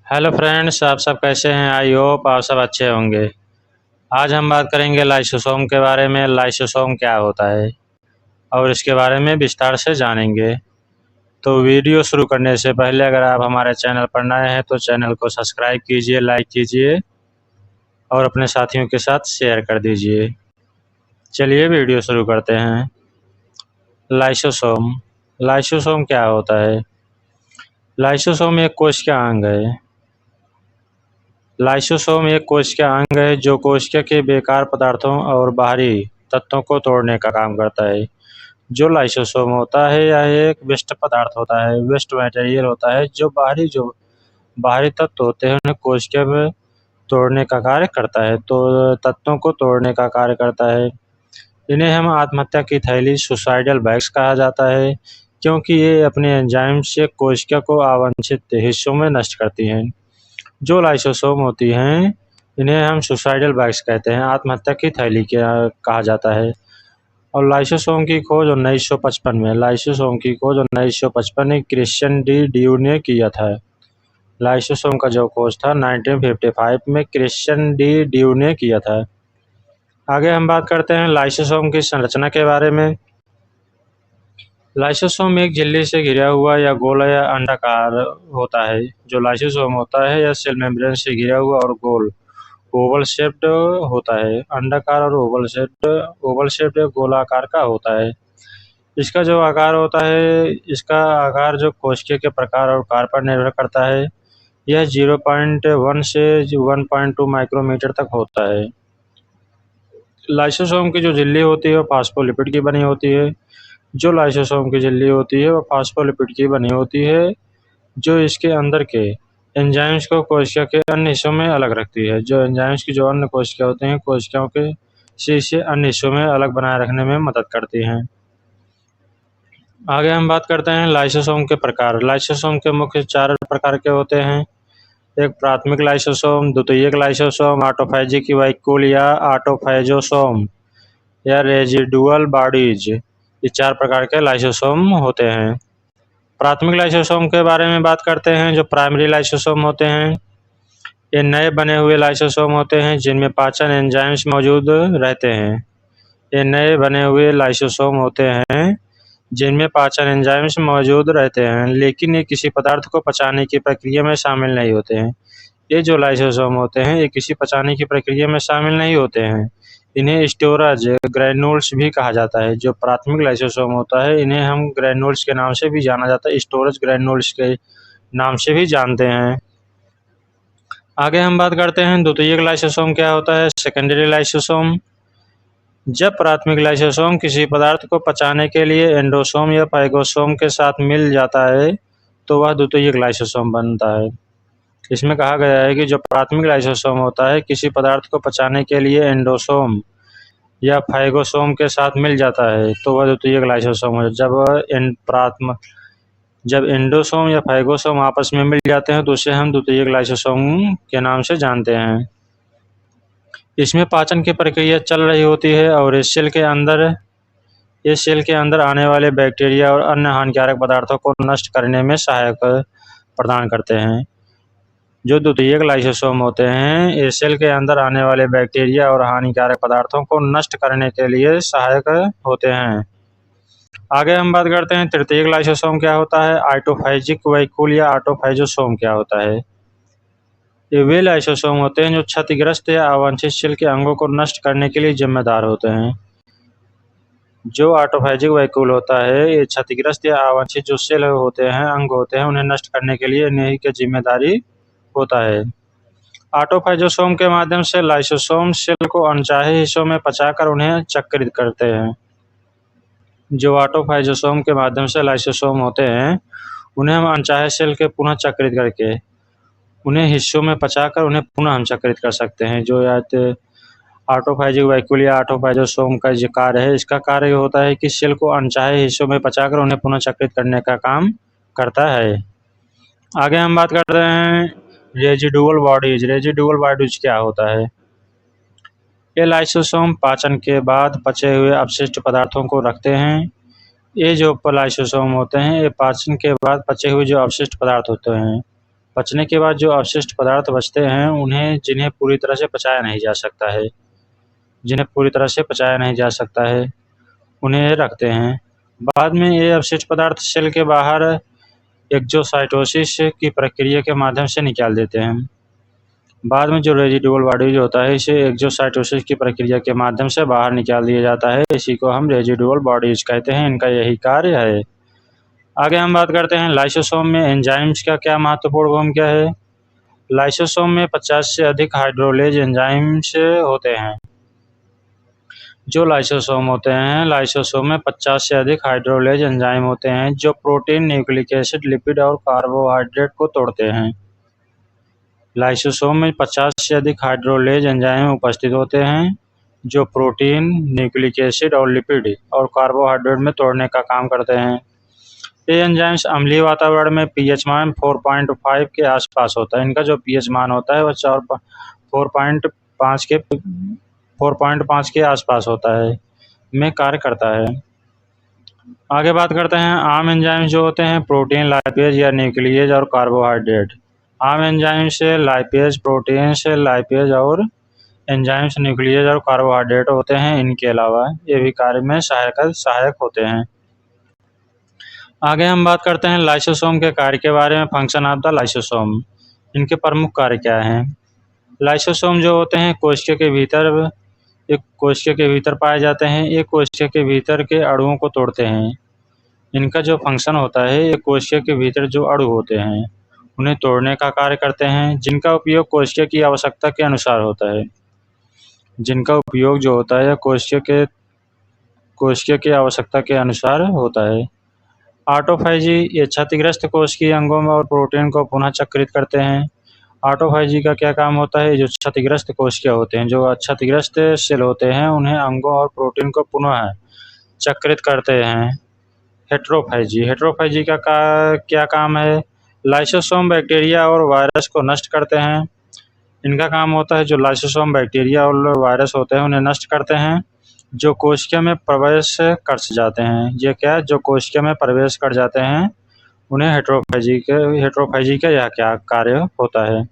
Hello friends, आप सब कैसे हैं। आई होप आप सब अच्छे होंगे। आज हम बात करेंगे लाइसोसोम के बारे में। लाइसोसोम क्या होता है और इसके बारे में विस्तार से जानेंगे। तो वीडियो शुरू करने से पहले अगर आप हमारे चैनल पर नए हैं तो चैनल को सब्सक्राइब कीजिए, लाइक कीजिए और अपने साथियों के साथ शेयर कर दीजिए। चलिए वीडियो शुरू करते हैं। लाइसोसोम क्या होता है। लाइसोसोम एक कोशिका अंग है। लाइसोसोम एक कोशिका अंग है जो कोशिका के बेकार पदार्थों और बाहरी तत्वों को तोड़ने का काम करता है। जो लाइसोसोम होता है यह एक वेस्ट पदार्थ होता है, वेस्ट मटेरियल होता है जो बाहरी तत्व होते हैं उन्हें कोशिका में तोड़ने का कार्य करता है, तो तत्वों को तोड़ने का कार्य करता है। इन्हें हम आत्महत्या की थैली, सुसाइडल बैग्स कहा जाता है, क्योंकि ये अपने एंजाइम से कोशिका को अवांछित हिस्सों में नष्ट करती हैं। जो लाइसोसोम होती हैं इन्हें हम सुसाइडल बैग्स कहते हैं, आत्महत्या की थैली कहा जाता है। और लाइसोसोम की खोज 1955 में क्रिश्चियन डी ड्यू ने किया था। लाइसोसोम का जो खोज था 1955 में क्रिश्चियन डी ड्यू ने किया था। आगे हम बात करते हैं लाइसोसोम की संरचना के बारे में। लाइसोसोम एक झिल्ली से घिरा हुआ या गोल या अंडाकार होता है। जो लाइसोसोम होता है यह सेल मेम्ब्रेन से घिरा हुआ और गोल ओवल शेप्ड होता है। अंडाकार और ओवल शेप्ड गोलाकार का होता है। इसका जो आकार होता है, इसका आकार जो कोशिका के प्रकार और आकार पर निर्भर करता है। यह 0.1 से 1.2 माइक्रोमीटर तक होता है। लाइसोसोम की जो झिल्ली होती है वो फास्फोलिपिड की बनी होती है। जो लाइसोसोम की झिल्ली होती है वो फास्फोलिपिड की बनी होती है, जो इसके अंदर के एंजाइम्स को कोशिका के अन्य हिस्सों में अलग रखती है। जो एंजाइम्स की जो अन्य कोशिका होते हैं कोशिकाओं के से इसे अन्य हिस्सों में अलग बनाए रखने में मदद करती हैं। आगे हम बात करते हैं लाइसोसोम के प्रकार। लाइसोसोम के मुख्य 4 प्रकार के होते हैं। एक प्राथमिक लाइसोसोम, द्वितीयक लाइसोसोम, ऑटोफैजिक वैक्यूल या ऑटोफैजोसोम या रेजिडुअल बॉडीज। ये 4 प्रकार के लाइसोसोम होते हैं। प्राथमिक लाइसोसोम के बारे में बात करते हैं। जो प्राइमरी लाइसोसोम होते हैं ये नए बने हुए लाइसोसोम होते हैं जिनमें पाचन एंजाइम्स मौजूद रहते हैं। ये नए बने हुए लाइसोसोम होते हैं जिनमें पाचन एंजाइम्स मौजूद रहते हैं, लेकिन ये किसी पदार्थ को पचाने की प्रक्रिया में शामिल नहीं होते हैं। ये जो लाइसोसोम होते हैं ये किसी पचाने की प्रक्रिया में शामिल नहीं होते हैं। इन्हें स्टोरेज ग्रैन्यूल्स भी कहा जाता है। जो प्राथमिक लाइसोसोम होता है इन्हें हम ग्रैन्यूल्स के नाम से भी जाना जाता है, स्टोरेज ग्रैन्यूल्स के नाम से भी जानते हैं। आगे हम बात करते हैं द्वितीयक लाइसोसोम क्या होता है। सेकेंडरी लाइसोसोम, जब प्राथमिक लाइसोसोम किसी पदार्थ को पचाने के लिए एंडोसोम या फाइगोसोम के साथ मिल जाता है तो वह द्वितीयक लाइसोसोम बनता है। इसमें कहा गया है कि जो प्राथमिक लाइसोसोम होता है किसी पदार्थ को पचाने के लिए एंडोसोम या फाइगोसोम के साथ मिल जाता है तो वह द्वितीयक लाइसोसोम है। जब एंडोसोम या फाइगोसोम आपस में मिल जाते हैं तो उसे हम द्वितीयक लाइसोसोम के नाम से जानते हैं। इसमें पाचन की प्रक्रिया चल रही होती है और इस सेल के अंदर आने वाले बैक्टीरिया और अन्य हानिकारक पदार्थों को नष्ट करने में सहायक प्रदान करते हैं। जो द्वितीयक लाइसोसोम होते हैं ये सेल के अंदर आने वाले बैक्टीरिया और हानिकारक पदार्थों को नष्ट करने के लिए सहायक होते हैं। आगे हम बात करते हैं तृतीयक लाइसोसोम क्या होता है। ऑटोफैजिक वैक्यूल या ऑटोफैजोसोम क्या होता है। ये वे लाइसोसोम होते हैं जो क्षतिग्रस्त या अवांछित सेल के अंगों को नष्ट करने के लिए जिम्मेदार होते हैं। जो ऑटोफैजिक वैक्यूल होता है ये क्षतिग्रस्त या अवांछित जो सेल होते हैं, अंग होते हैं, उन्हें नष्ट करने के लिए इन्हीं की जिम्मेदारी होता है। ऑटोफैजोसोम के माध्यम से लाइसोसोम सेल को अनचाहे हिस्सों में पचाकर उन्हें चक्रित करते हैं। जो ऑटोफैजोसोम के माध्यम से लाइसोसोम होते हैं उन्हें हम अनचाहे सेल के पुनः चक्रित करके उन्हें हिस्सों में पचाकर उन्हें पुनः हम चक्रित कर सकते हैं। जो ऑटोफैजिक वैक्यूल या ऑटोफैजोसोम का जो कार्य है, इसका कार्य होता है कि सेल को अनचाहे हिस्सों में पचाकर उन्हें पुनः चक्रित करने का काम करता है। आगे हम बात कर रहे हैं रेजिडुअल बॉडीज। रेजिडुअल बॉडीज क्या होता है। ये लाइसोसोम पाचन के बाद पचे हुए अपशिष्ट पदार्थों को रखते हैं। ये जो लाइसोसोम होते हैं ये पाचन के बाद पचे हुए जो अपशिष्ट पदार्थ होते हैं पचने के बाद जो अवशिष्ट पदार्थ बचते हैं जिन्हें पूरी तरह से पचाया नहीं जा सकता है उन्हें रखते हैं। बाद में ये अवशिष्ट पदार्थ सेल के बाहर एक्सोसाइटोसिस की प्रक्रिया के माध्यम से निकाल देते हैं। बाद में जो रेजिडुअल बॉडीज होता है इसे एक्सोसाइटोसिस की प्रक्रिया के माध्यम से बाहर निकाल दिया जाता है। इसी को हम रेजिडुअल बॉडीज कहते हैं। इनका यही कार्य है। आगे हम बात करते हैं लाइसोसोम में एंजाइम्स का क्या महत्वपूर्ण भूमिका है। लाइसोसोम में 50 से अधिक हाइड्रोलेज एंजाइम्स होते हैं। जो लाइसोसोम होते हैं, लाइसोसोम में 50 से अधिक हाइड्रोलेज एंजाइम होते हैं जो प्रोटीन, न्यूक्लिक एसिड, लिपिड और कार्बोहाइड्रेट को तोड़ते हैं। लाइसोसोम में 50 से अधिक हाइड्रोलेज एंजाइम उपस्थित होते हैं जो प्रोटीन, न्यूक्लिक एसिड और लिपिड और कार्बोहाइड्रेट में तोड़ने का काम करते हैं। ये एंजाइम्स अम्लीय वातावरण में पीएच मान 4.5 के आसपास होता है। इनका जो पीएच मान होता है वह 4.5 के आसपास होता है में कार्य करता है। आगे बात करते हैं आम एंजाइम्स जो होते हैं प्रोटीन, लाइपेज या न्यूक्लियेज और कार्बोहाइड्रेट। आम एंजाइम से लाइपेज, प्रोटीन से लाइपेज और एंजाइम्स न्यूक्लियेज और कार्बोहाइड्रेट होते हैं। इनके अलावा ये भी कार्य में सहायक होते हैं। आगे हम बात करते हैं लाइसोसोम के कार्य के बारे में। फंक्शन ऑफ द लाइसोसोम, इनके प्रमुख कार्य क्या हैं। लाइसोसोम जो होते हैं कोशिका के भीतर पाए जाते हैं। ये कोशिका के भीतर के अणुओं को तोड़ते हैं। इनका जो फंक्शन होता है ये कोशिका के भीतर जो अणु होते हैं उन्हें तोड़ने का कार्य करते हैं, जिनका उपयोग कोशिका की आवश्यकता के अनुसार होता है। जिनका उपयोग जो होता है कोशिका की आवश्यकता के अनुसार होता है। ऑटोफैजी, ये क्षतिग्रस्त कोशिकीय अंगों में और प्रोटीन को पुनः चक्रित करते हैं। ऑटोफैजी का क्या काम होता है। जो क्षतिग्रस्त कोशिका होते हैं, जो क्षतिग्रस्त सेल होते हैं, उन्हें अंगों और प्रोटीन को पुनः चक्रित करते हैं। हेट्रोफैजी का क्या काम है। लाइसोसोम बैक्टीरिया और वायरस को नष्ट करते हैं। इनका काम होता है जो लाइसोसोम बैक्टीरिया और वायरस होते हैं उन्हें नष्ट करते हैं जो कोशिका में प्रवेश कर जाते हैं। ये क्या, जो कोशिका में प्रवेश कर जाते हैं उन्हें हेट्रोफैजी का यह क्या कार्य होता है।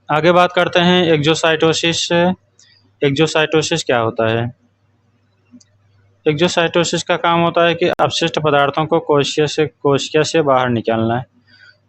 आगे बात करते हैं एक्सोसाइटोसिस। एक्सोसाइटोसिस क्या होता है। एक्सोसाइटोसिस का काम होता है कि अपशिष्ट पदार्थों को कोशिका से बाहर निकालना है।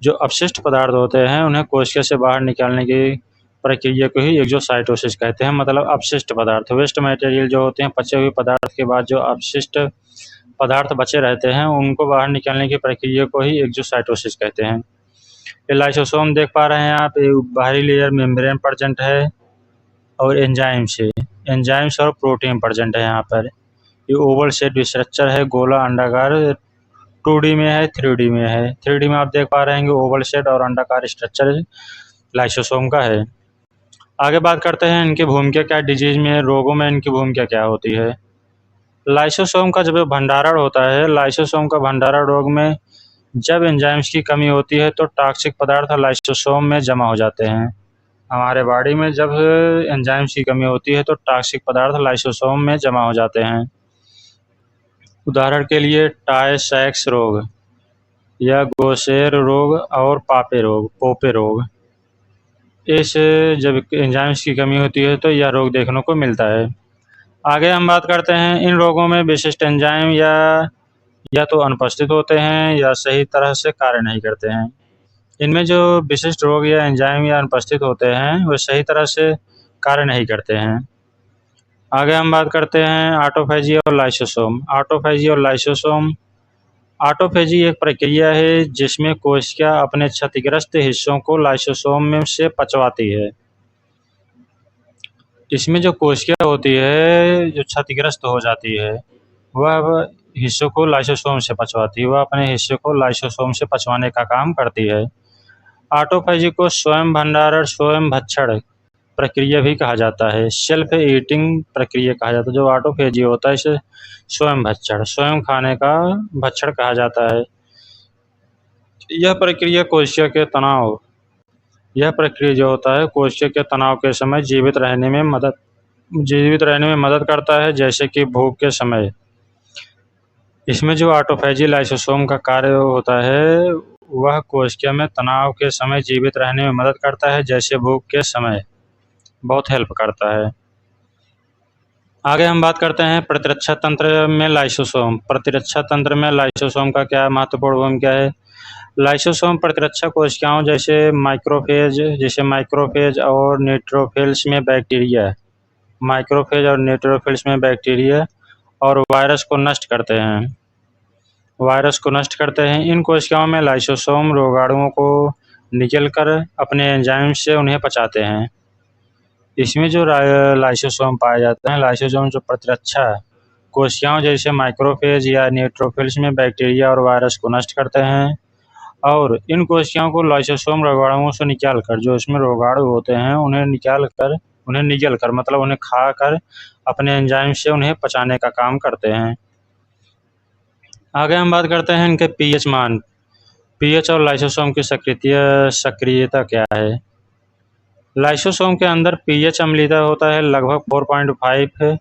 जो अपशिष्ट पदार्थ होते हैं उन्हें कोशिका से बाहर निकालने की प्रक्रिया को ही एक्सोसाइटोसिस कहते हैं। मतलब अपशिष्ट पदार्थ, वेस्ट मटेरियल जो होते हैं, पचे हुए पदार्थ के बाद जो अपशिष्ट पदार्थ बचे रहते हैं उनको बाहर निकालने की प्रक्रिया को ही एक्सोसाइटोसिस कहते हैं। ये लाइसोसोम देख पा रहे हैं आप, बाहरी लेयर मेम्ब्रेन प्रेजेंट है और एंजाइम्स और प्रोटीन प्रेजेंट है। यहाँ पर ये ओवल शेप स्ट्रक्चर है, गोला अंडाकार 2D में है, 3D में है। 3D में आप देख पा रहे हैं ओवल शेप और अंडाकार स्ट्रक्चर लाइसोसोम का है। आगे बात करते हैं इनकी भूमिका क्या, डिजीज में, रोगों में इनकी भूमिका क्या होती है। लाइसोसोम का जब भंडारण होता है, लाइसोसोम का भंडारण रोग में जब एंजाइम्स की कमी होती है तो टॉक्सिक पदार्थ लाइसोसोम में जमा हो जाते हैं। हमारे बॉडी में जब एंजाइम्स की कमी होती है तो टॉक्सिक पदार्थ लाइसोसोम में जमा हो जाते हैं। उदाहरण के लिए टाई सैक्स रोग या गोसेर रोग और पोपे रोग। इस जब एंजाइम्स की कमी होती है तो यह रोग देखने को मिलता है। आगे हम बात करते हैं इन रोगों में विशिष्ट एंजाइम या तो अनुपस्थित होते हैं या सही तरह से कार्य नहीं करते हैं। इनमें जो विशिष्ट रोग या एंजाइम या अनुपस्थित होते हैं वे सही तरह से कार्य नहीं करते हैं। आगे हम बात करते हैं ऑटोफैजी और लाइसोसोम। ऑटोफैजी एक प्रक्रिया है जिसमें कोशिका अपने क्षतिग्रस्त हिस्सों को लाइसोसोम में से पचवाती है। इसमें जो कोशिका होती है जो क्षतिग्रस्त हो जाती है वह हिस्सों को लाइसोसोम से पचवाती है, वह अपने हिस्से को लाइसोसोम से पचवाने का काम करती है। ऑटोफैजी को स्वयं भंडारण, स्वयं भक्षण प्रक्रिया भी कहा जाता है, सेल्फ ईटिंग प्रक्रिया कहा जाता है। जो ऑटोफैजी होता है इसे स्वयं भक्षण, स्वयं खाने का भक्षण कहा जाता है। यह प्रक्रिया जो होता है कोशिका के तनाव के समय जीवित रहने में मदद करता है, जैसे कि भूख के समय। इसमें जो ऑटोफैजी लाइसोसोम का कार्य होता है वह कोशिका में तनाव के समय जीवित रहने में मदद करता है, जैसे भूख के समय बहुत हेल्प करता है। आगे हम बात करते हैं प्रतिरक्षा तंत्र में लाइसोसोम। प्रतिरक्षा तंत्र में लाइसोसोम का क्या महत्वपूर्ण भूमिका है? लाइसोसोम प्रतिरक्षा कोशिकाओं जैसे माइक्रोफेज और न्यूट्रोफिल्स में बैक्टीरिया और वायरस को नष्ट करते हैं। इन कोशिकाओं में लाइसोसोम रोगाणुओं को निगलकर अपने एंजाइम से उन्हें पचाते हैं। इसमें जो लाइसोसोम पाए जाते हैं, लाइसोसोम जो प्रतिरक्षा कोशिकाओं जैसे माइक्रोफेज या न्यूट्रोफिल्स में बैक्टीरिया और वायरस को नष्ट करते हैं, और इन कोशिकाओं को लाइसोसोम रोगाणुओं से निकालकर, जो इसमें रोगाणु होते हैं उन्हें निगलकर मतलब उन्हें खाकर अपने एंजाइम से उन्हें पचाने का काम करते हैं। आगे हम बात करते हैं इनके पीएच मान। पीएच और लाइसोसोम की सक्रियता क्या है? लाइसोसोम के अंदर पीएच अम्लीयता होता है लगभग 4.5 है,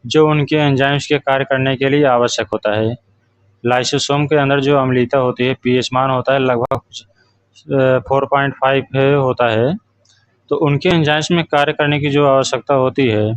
जो उनके एंजाइम्स के कार्य करने के लिए आवश्यक होता है। लाइसोसोम के अंदर जो अम्लीयता होती है, पीएच मान होता है लगभग 4.5 होता है, तो उनके एंजाइम्स में कार्य करने की जो आवश्यकता होती है,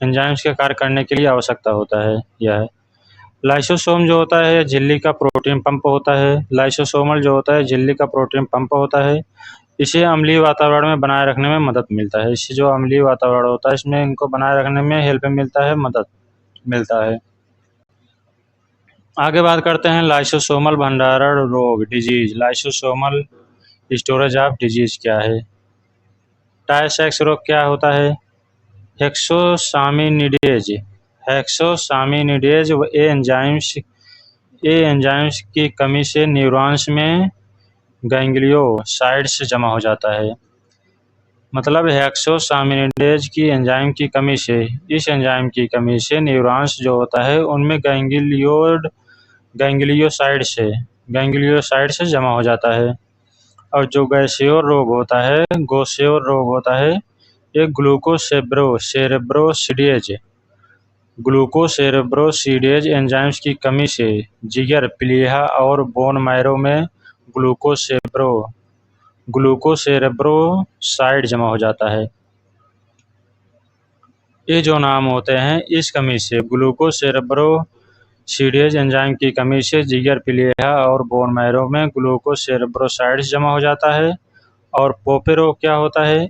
एंजाइम्स के कार्य करने के लिए आवश्यकता होता है यह। लाइसोसोम जो होता है झिल्ली का प्रोटीन पंप होता है। लाइसोसोमल जो होता है झिल्ली का प्रोटीन पंप होता है। इसे अम्लीय वातावरण में बनाए रखने में मदद मिलता है। इससे जो अम्लीय वातावरण होता है, इसमें इनको बनाए रखने में हेल्प मिलता है, मदद मिलता है। आगे बात करते हैं लाइसोसोमल भंडारण रोग, disease. Lysosomal storage of disease क्या है? टायसेक्स रोग क्या होता है? हेक्सोसामिनिडेज ए एंजाइम्स की कमी से न्यूरॉन्स में गैंग्लियोसाइड्स जमा हो जाता है। मतलब हेक्सोसामिनिडेज की एंजाइम की कमी से, इस एंजाइम की कमी से न्यूरॉन्स जो होता है उनमें गैंग्लियोसाइड से जमा हो जाता है। और जो गोसेओर रोग होता है ये ग्लूकोसेरेब्रोसिडेज एंजाइम्स की कमी से जिगर, प्लीहा और बोन मैरो में ग्लूकोसेरेब्रोसाइड जमा हो जाता है। ये जो नाम होते हैं, इस कमी से ग्लूकोसेरेब्रोसिडेज एंजाइम की कमी से जिगर, प्लीहा और बोन मैरो में ग्लूकोसेरेब्रोसाइड्स जमा हो जाता है। और पोपे रोग क्या होता है?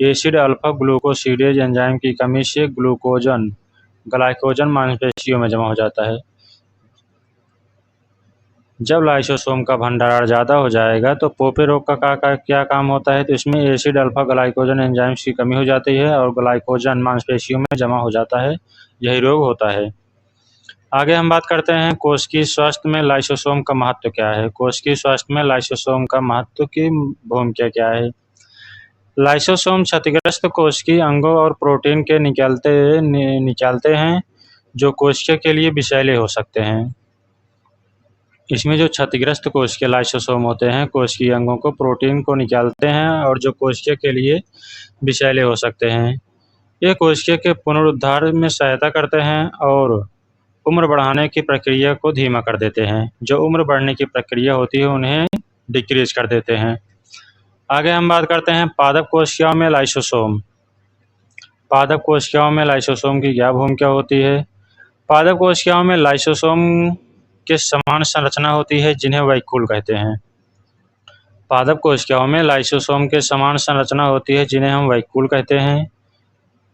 एसिड अल्फा ग्लूकोसिडेज एंजाइम की कमी से ग्लाइकोजन मांसपेशियों में जमा हो जाता है। जब लाइसोसोम का भंडारण ज़्यादा हो जाएगा तो पोपे रोग का क्या काम होता है? तो इसमें एसिड अल्फा ग्लाइकोजन एंजाइम्स की कमी हो जाती है और ग्लाइकोजन मांसपेशियों में जमा हो जाता है। यही रोग होता है। आगे हम बात करते हैं कोशिकीय स्वास्थ्य में लाइसोसोम का महत्व क्या है। कोशिकीय स्वास्थ्य में लाइसोसोम का महत्व की भूमिका क्या है? लाइसोसोम क्षतिग्रस्त कोशिकीय अंगों और प्रोटीन के निकालते हैं जो कोशिका के लिए विषैले हो सकते हैं। इसमें जो क्षतिग्रस्त कोशिकीय लाइसोसोम होते हैं, कोशिकीय अंगों को, प्रोटीन को निकालते हैं और जो कोशिका के लिए विषैले हो सकते हैं। ये कोशिका के पुनरुद्धार में सहायता करते हैं और उम्र बढ़ाने की प्रक्रिया को धीमा कर देते हैं। जो उम्र बढ़ने की प्रक्रिया होती है उन्हें डिक्रीज कर देते हैं। आगे हम बात करते हैं पादप कोशिकाओं में लाइसोसोम। पादप कोशिकाओं में लाइसोसोम की क्या भूमिका होती है? पादप कोशिकाओं में लाइसोसोम के समान संरचना होती है जिन्हें वैक्यूल कहते हैं। पादप कोशिकाओं में लाइसोसोम के समान संरचना होती है जिन्हें हम वैक्यूल कहते हैं।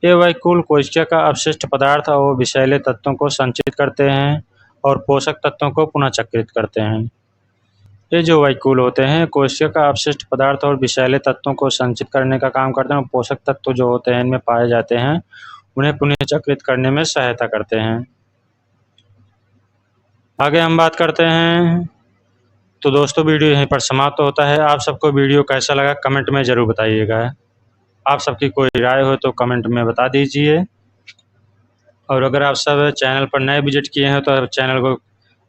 ये वैक्यूल कोशिका का अपशिष्ट पदार्थ और विषैले तत्वों को संचित करते हैं और पोषक तत्वों को पुनः चक्रित करते हैं। ये जो वैक्यूल होते हैं कोशिका का अपशिष्ट पदार्थ और विषैले तत्वों को संचित करने का काम करते हैं और पोषक तत्व जो होते हैं इनमें पाए जाते हैं उन्हें पुनः चक्रित करने में सहायता करते हैं। आगे हम बात करते हैं, तो दोस्तों वीडियो यहीं पर समाप्त होता है। आप सबको वीडियो कैसा लगा कमेंट में ज़रूर बताइएगा। आप सबकी कोई राय हो तो कमेंट में बता दीजिए। और अगर आप सब चैनल पर नए विजिट किए हैं तो चैनल को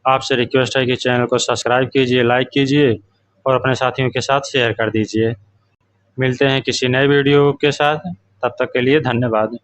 आपसे रिक्वेस्ट है कि चैनल को सब्सक्राइब कीजिए, लाइक कीजिए और अपने साथियों के साथ शेयर कर दीजिए। मिलते हैं किसी नए वीडियो के साथ, तब तक के लिए धन्यवाद।